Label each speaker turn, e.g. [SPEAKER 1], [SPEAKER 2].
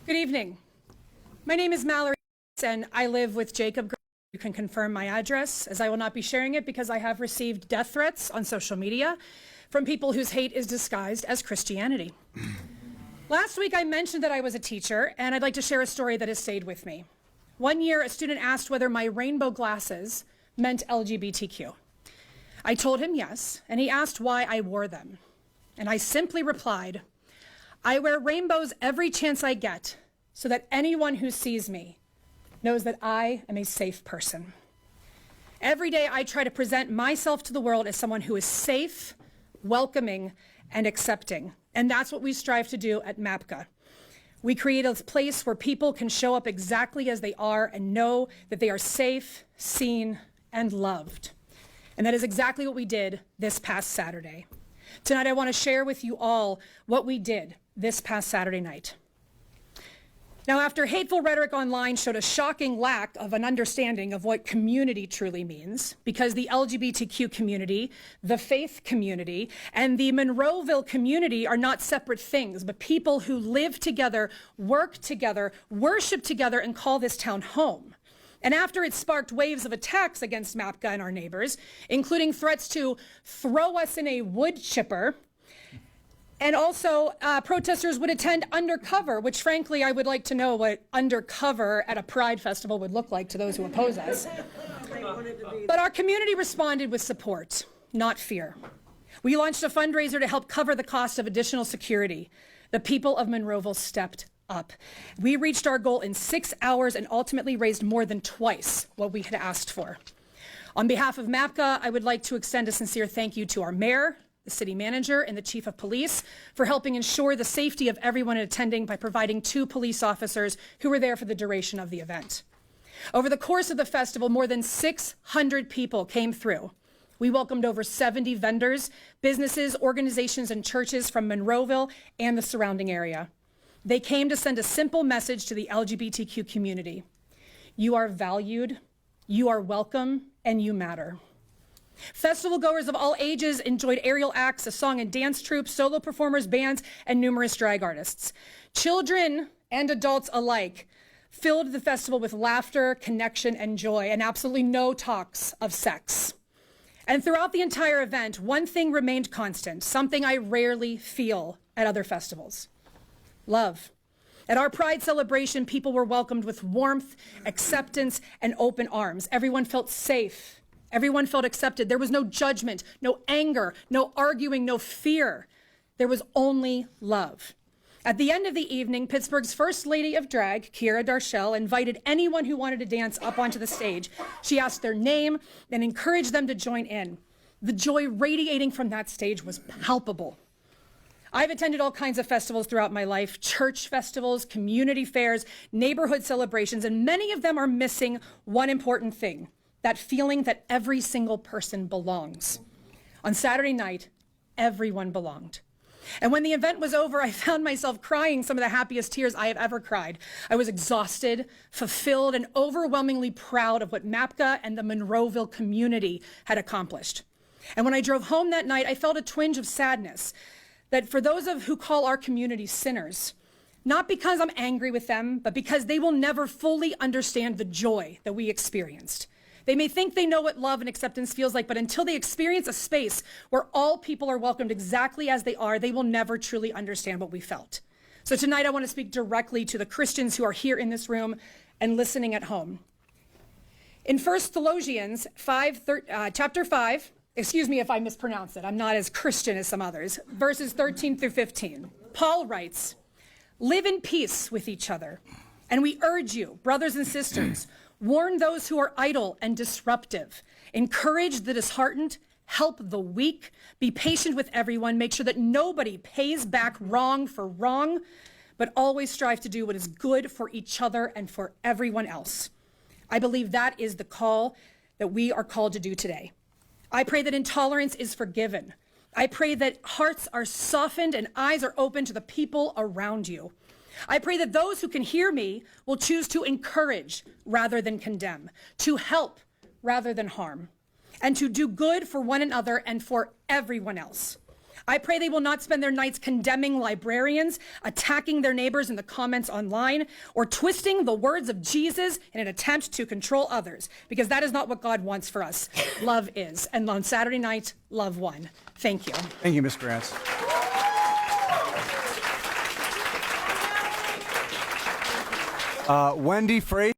[SPEAKER 1] Good evening. My name is Mallory, and I live with Jacob. You can confirm my address, as I will not be sharing it because I have received death threats on social media from people whose hate is disguised as Christianity. Last week, I mentioned that I was a teacher, and I'd like to share a story that has stayed with me. One year, a student asked whether my rainbow glasses meant LGBTQ. I told him yes, and he asked why I wore them. And I simply replied, I wear rainbows every chance I get so that anyone who sees me knows that I am a safe person. Every day I try to present myself to the world as someone who is safe, welcoming, and accepting. And that's what we strive to do at MAPCA. We create a place where people can show up exactly as they are and know that they are safe, seen, and loved. And that is exactly what we did this past Saturday. Tonight, I want to share with you all what we did this past Saturday night. Now, after hateful rhetoric online showed a shocking lack of an understanding of what community truly means, because the LGBTQ community, the faith community, and the Monroeville community are not separate things, but people who live together, work together, worship together, and call this town home. And after it sparked waves of attacks against MAPCA and our neighbors, including threats to throw us in a wood chipper, and also protesters would attend undercover, which frankly, I would like to know what undercover at a Pride festival would look like to those who oppose us. But our community responded with support, not fear. We launched a fundraiser to help cover the cost of additional security. The people of Monroeville stepped up. We reached our goal in 6 hours and ultimately raised more than twice what we had asked for. On behalf of MAPCA, I would like to extend a sincere thank you to our mayor, the city manager, and the chief of police for helping ensure the safety of everyone attending by providing 2 police officers who were there for the duration of the event. Over the course of the festival, more than 600 people came through. We welcomed over 70 vendors, businesses, organizations, and churches from Monroeville and the surrounding area. They came to send a simple message to the LGBTQ community. You are valued, you are welcome, and you matter. Festival goers of all ages enjoyed aerial acts, a song and dance troupe, solo performers, bands, and numerous drag artists. Children and adults alike filled the festival with laughter, connection, and joy, and absolutely no talks of sex. And throughout the entire event, one thing remained constant, something I rarely feel at other festivals: love. At our Pride celebration, people were welcomed with warmth, acceptance, and open arms. Everyone felt safe. Everyone felt accepted. There was no judgment, no anger, no arguing, no fear. There was only love. At the end of the evening, Pittsburgh's First Lady of Drag, Kiera Darshell, invited anyone who wanted to dance up onto the stage. She asked their name and encouraged them to join in. The joy radiating from that stage was palpable. I've attended all kinds of festivals throughout my life: church festivals, community fairs, neighborhood celebrations, and many of them are missing one important thing: that feeling that every single person belongs. On Saturday night, everyone belonged. And when the event was over, I found myself crying some of the happiest tears I have ever cried. I was exhausted, fulfilled, and overwhelmingly proud of what MAPCA and the Monroeville community had accomplished. And when I drove home that night, I felt a twinge of sadness that for those of who call our community sinners, not because I'm angry with them, but because they will never fully understand the joy that we experienced. They may think they know what love and acceptance feels like, but until they experience a space where all people are welcomed exactly as they are, they will never truly understand what we felt. So tonight I want to speak directly to the Christians who are here in this room and listening at home. In 1 Thessalonians chapter 5, excuse me if I mispronounce it, I'm not as Christian as some others, verses 13 through 15, Paul writes, "Live in peace with each other, and we urge you, brothers and sisters, warn those who are idle and disruptive. Encourage the disheartened. Help the weak. Be patient with everyone. Make sure that nobody pays back wrong for wrong, but always strive to do what is good for each other and for everyone else." I believe that is the call that we are called to do today. I pray that intolerance is forgiven. I pray that hearts are softened and eyes are open to the people around you. I pray that those who can hear me will choose to encourage rather than condemn, to help rather than harm, and to do good for one another and for everyone else. I pray they will not spend their nights condemning librarians, attacking their neighbors in the comments online, or twisting the words of Jesus in an attempt to control others, because that is not what God wants for us. Love is. And on Saturday night, love won. Thank you.
[SPEAKER 2] Thank you, Ms. Grants. Wendy Fraser.